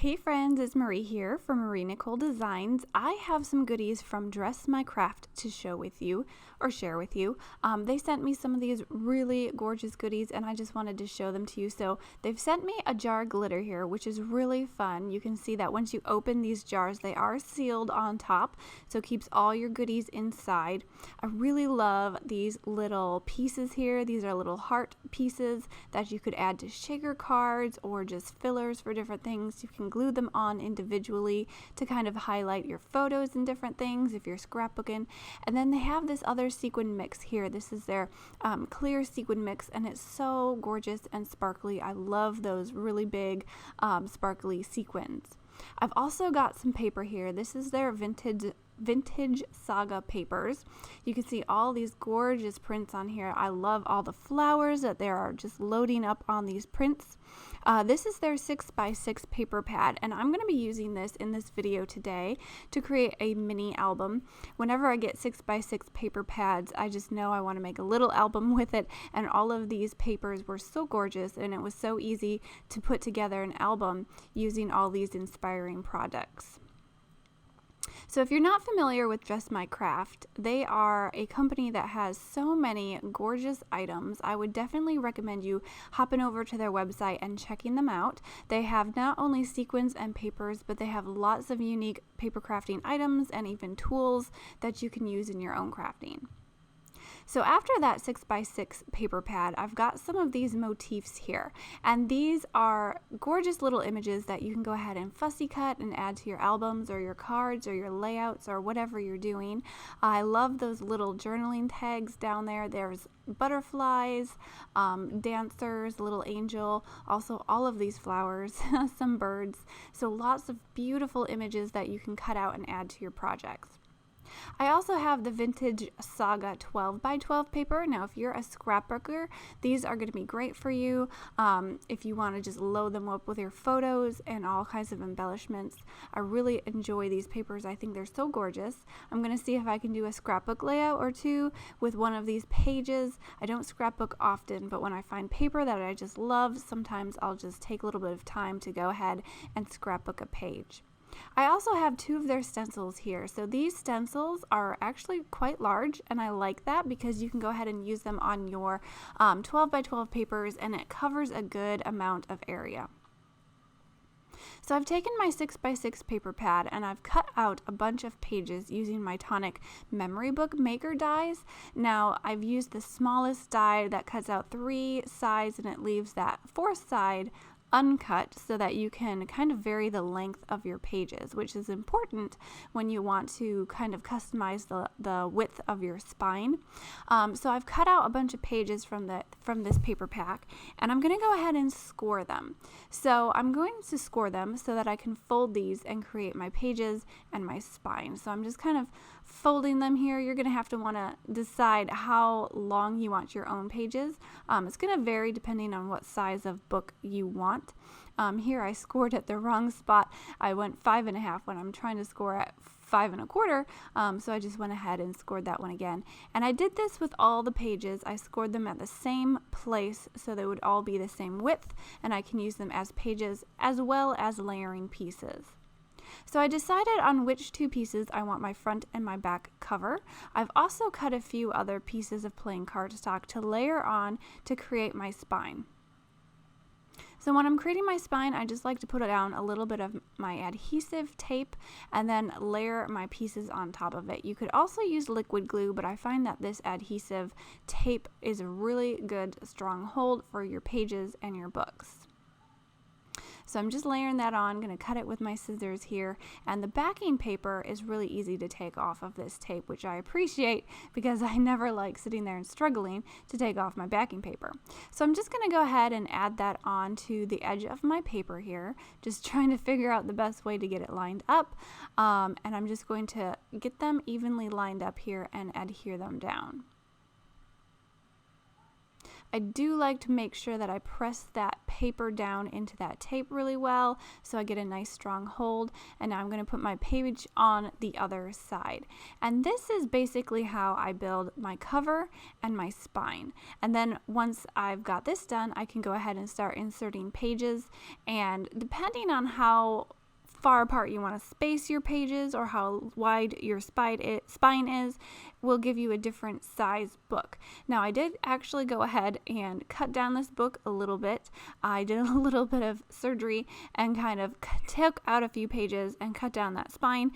Hey friends, it's Marie here from Nicole Designs. I have some goodies from Dress My Craft to share with you. They sent me some of these really gorgeous goodies and I just wanted to show them to you. So they've sent me a jar glitter here, which is really fun. You can see that once you open these jars, they are sealed on top, so it keeps all your goodies inside. I really love these little pieces here. These are little heart pieces that you could add to shaker cards or just fillers for different things. You can glue them on individually to kind of highlight your photos and different things if you're scrapbooking. And then they have this other sequin mix here. This is their clear sequin mix and it's so gorgeous and sparkly. I love those really big sparkly sequins. I've also got some paper here. This is their vintage saga papers. You can see all these gorgeous prints on here. I love all the flowers that they are just loading up on these prints. This is their 6x6 paper pad, and I'm going to be using this in this video today to create a mini album. Whenever I get 6x6 paper pads, I just know I want to make a little album with it, and all of these papers were so gorgeous and it was so easy to put together an album using all these inspiring products. So if you're not familiar with Dress My Craft, they are a company that has so many gorgeous items. I would definitely recommend you hopping over to their website and checking them out. They have not only sequins and papers, but they have lots of unique paper crafting items and even tools that you can use in your own crafting. So after that 6x6 paper pad, I've got some of these motifs here, and these are gorgeous little images that you can go ahead and fussy cut and add to your albums or your cards or your layouts or whatever you're doing. I love those little journaling tags down there. There's butterflies, dancers, little angel, also all of these flowers, some birds. So lots of beautiful images that you can cut out and add to your projects. I also have the Vintage Saga 12x12 paper. Now, if you're a scrapbooker, these are going to be great for you if you want to just load them up with your photos and all kinds of embellishments. I really enjoy these papers. I think they're so gorgeous. I'm going to see if I can do a scrapbook layout or two with one of these pages. I don't scrapbook often, but when I find paper that I just love, sometimes I'll just take a little bit of time to go ahead and scrapbook a page. I also have two of their stencils here. So these stencils are actually quite large, and I like that because you can go ahead and use them on your 12x12 papers, and it covers a good amount of area. So I've taken my 6x6 paper pad and I've cut out a bunch of pages using my Tonic memory book maker dies. Now I've used the smallest die that cuts out 3 sides and it leaves that 4th side uncut so that you can kind of vary the length of your pages, which is important when you want to kind of customize the width of your spine. So I've cut out a bunch of pages from this paper pack, and I'm going to go ahead and score them. So I'm going to score them so that I can fold these and create my pages and my spine. So I'm just kind of folding them here. You're going to have to want to decide how long you want your own pages. It's going to vary depending on what size of book you want. Here I scored at the wrong spot. I went 5.5 when I'm trying to score at 5.25, so I just went ahead and scored that one again. And I did this with all the pages. I scored them at the same place so they would all be the same width, and I can use them as pages as well as layering pieces. So I decided on which 2 pieces I want my front and my back cover. I've also cut a few other pieces of plain cardstock to layer on to create my spine. So when I'm creating my spine, I just like to put down a little bit of my adhesive tape and then layer my pieces on top of it. You could also use liquid glue, but I find that this adhesive tape is a really good strong hold for your pages and your books. So I'm just layering that on. I'm going to cut it with my scissors here, and the backing paper is really easy to take off of this tape, which I appreciate because I never like sitting there and struggling to take off my backing paper. So I'm just going to go ahead and add that on to the edge of my paper here, just trying to figure out the best way to get it lined up, and I'm just going to get them evenly lined up here and adhere them down. I do like to make sure that I press that paper down into that tape really well so I get a nice strong hold. And now I'm going to put my page on the other side. And this is basically how I build my cover and my spine. And then once I've got this done, I can go ahead and start inserting pages, and depending on how far apart you want to space your pages or how wide your spine is will give you a different size book. Now, I did actually go ahead and cut down this book a little bit. I did a little bit of surgery and kind of took out a few pages and cut down that spine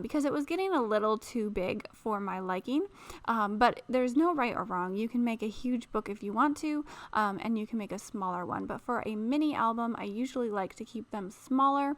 because it was getting a little too big for my liking. But there's no right or wrong. You can make a huge book if you want to, and you can make a smaller one. But for a mini album, I usually like to keep them smaller.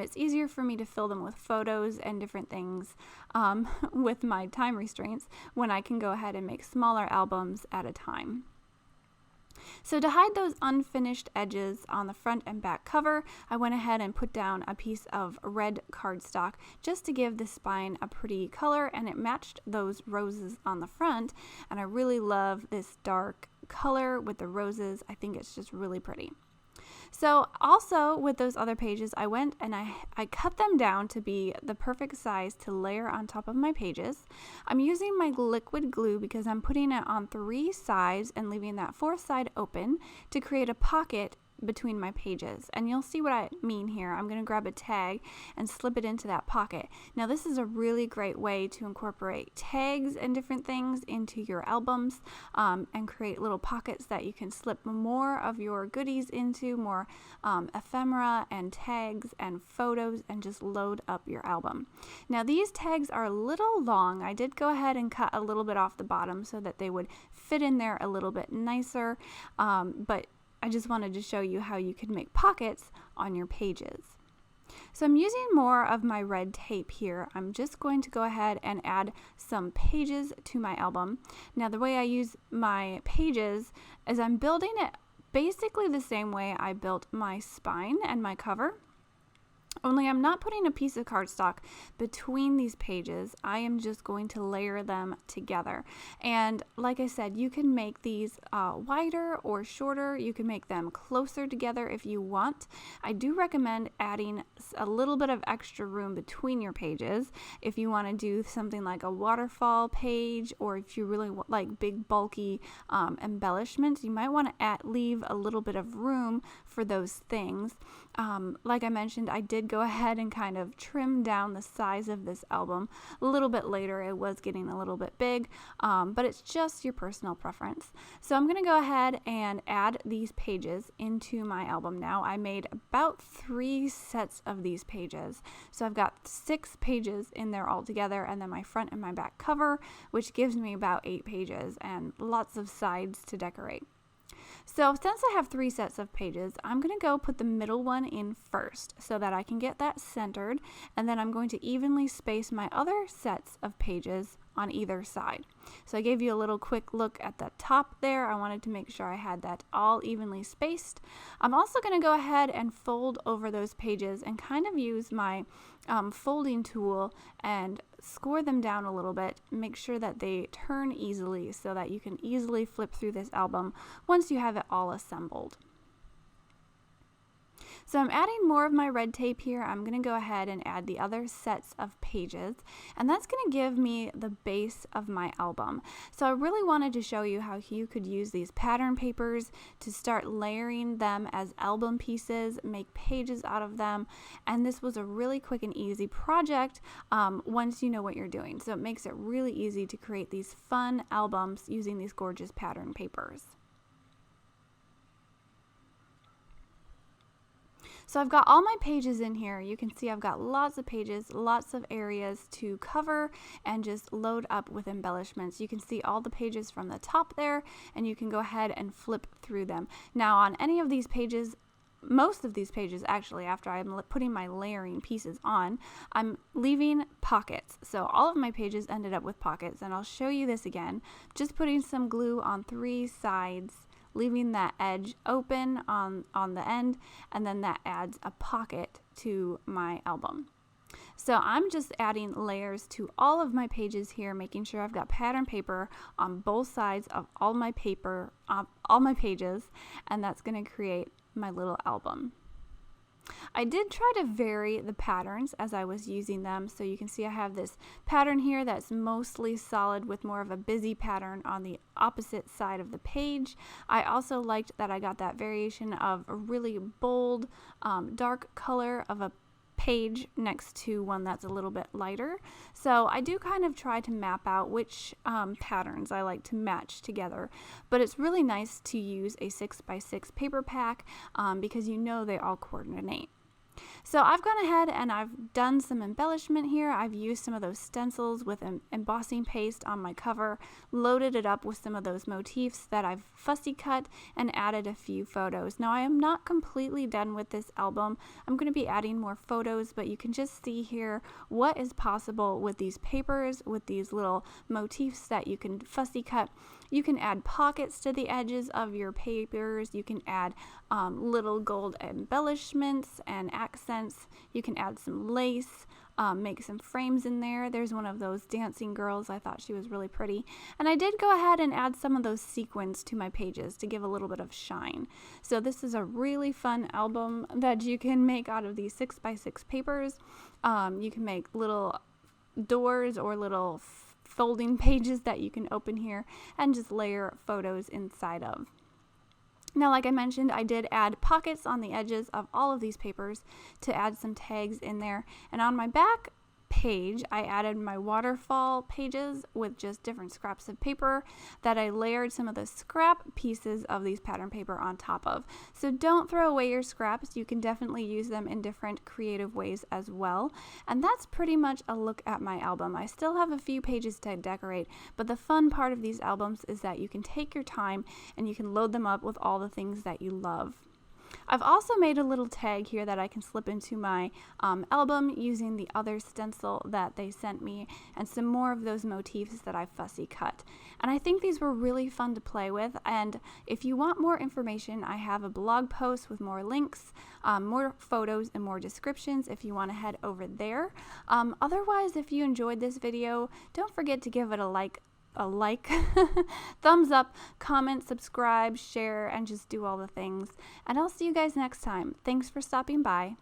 It's easier for me to fill them with photos and different things with my time restraints when I can go ahead and make smaller albums at a time. So to hide those unfinished edges on the front and back cover, I went ahead and put down a piece of red cardstock just to give the spine a pretty color, and it matched those roses on the front, and I really love this dark color with the roses. I think it's just really pretty. So also with those other pages, I went and I cut them down to be the perfect size to layer on top of my pages. I'm using my liquid glue because I'm putting it on 3 sides and leaving that 4th side open to create a pocket between my pages. And you'll see what I mean here. I'm going to grab a tag and slip it into that pocket. Now this is a really great way to incorporate tags and different things into your albums and create little pockets that you can slip more of your goodies into, more ephemera and tags and photos, and just load up your album. Now these tags are a little long. I did go ahead and cut a little bit off the bottom so that they would fit in there a little bit nicer, but I just wanted to show you how you could make pockets on your pages. So I'm using more of my red tape here. I'm just going to go ahead and add some pages to my album. Now the way I use my pages is I'm building it basically the same way I built my spine and my cover. Only I'm not putting a piece of cardstock between these pages. I am just going to layer them together. And like I said, you can make these wider or shorter. You can make them closer together if you want. I do recommend adding a little bit of extra room between your pages if you want to do something like a waterfall page, or if you really like big bulky embellishments. You might want to leave a little bit of room for those things. Like I mentioned, I did go ahead and kind of trim down the size of this album. A little bit later, it was getting a little bit big, but it's just your personal preference. So I'm going to go ahead and add these pages into my album now. I made about 3 sets of these pages. So I've got 6 pages in there all together, and then my front and my back cover, which gives me about 8 pages and lots of sides to decorate. So since I have 3 sets of pages, I'm going to go put the middle one in first so that I can get that centered, and then I'm going to evenly space my other sets of pages on either side. So I gave you a little quick look at the top there. I wanted to make sure I had that all evenly spaced. I'm also going to go ahead and fold over those pages and kind of use my folding tool and score them down a little bit, make sure that they turn easily so that you can easily flip through this album once you have it all assembled. So I'm adding more of my red tape here. I'm going to go ahead and add the other sets of pages, and that's going to give me the base of my album. So I really wanted to show you how you could use these pattern papers to start layering them as album pieces, make pages out of them, and this was a really quick and easy project once you know what you're doing. So it makes it really easy to create these fun albums using these gorgeous pattern papers. So I've got all my pages in here. You can see I've got lots of pages, lots of areas to cover and just load up with embellishments. You can see all the pages from the top there, and you can go ahead and flip through them. Now on any of these pages, most of these pages actually, after I'm putting my layering pieces on, I'm leaving pockets. So all of my pages ended up with pockets, and I'll show you this again. Just putting some glue on 3 sides, leaving that edge open on the end, and then that adds a pocket to my album. So I'm just adding layers to all of my pages here, making sure I've got pattern paper on both sides of all my paper, all my pages, and that's going to create my little album. I did try to vary the patterns as I was using them. So you can see I have this pattern here that's mostly solid with more of a busy pattern on the opposite side of the page. I also liked that I got that variation of a really bold, dark color of a page next to one that's a little bit lighter. So I do kind of try to map out which patterns I like to match together, but it's really nice to use a 6x6 paper pack because you know they all coordinate. So I've gone ahead and I've done some embellishment here. I've used some of those stencils with embossing paste on my cover, loaded it up with some of those motifs that I've fussy cut, and added a few photos. Now I am not completely done with this album. I'm going to be adding more photos, but you can just see here what is possible with these papers, with these little motifs that you can fussy cut. You can add pockets to the edges of your papers. You can add little gold embellishments and accents. You can add some lace, make some frames in there. There's one of those dancing girls. I thought she was really pretty. And I did go ahead and add some of those sequins to my pages to give a little bit of shine. So this is a really fun album that you can make out of these 6x6 papers. You can make little doors or little folding pages that you can open here and just layer photos inside of. Now, like I mentioned, I did add pockets on the edges of all of these papers to add some tags in there. And on my back page, I added my waterfall pages with just different scraps of paper that I layered some of the scrap pieces of these pattern paper on top of. So don't throw away your scraps. You can definitely use them in different creative ways as well. And that's pretty much a look at my album. I still have a few pages to decorate, but the fun part of these albums is that you can take your time and you can load them up with all the things that you love. I've also made a little tag here that I can slip into my album using the other stencil that they sent me and some more of those motifs that I fussy cut. And I think these were really fun to play with. And if you want more information, I have a blog post with more links, more photos, and more descriptions if you want to head over there. Otherwise, if you enjoyed this video, don't forget to give it a like, thumbs up, comment, subscribe, share, and just do all the things. And I'll see you guys next time. Thanks for stopping by.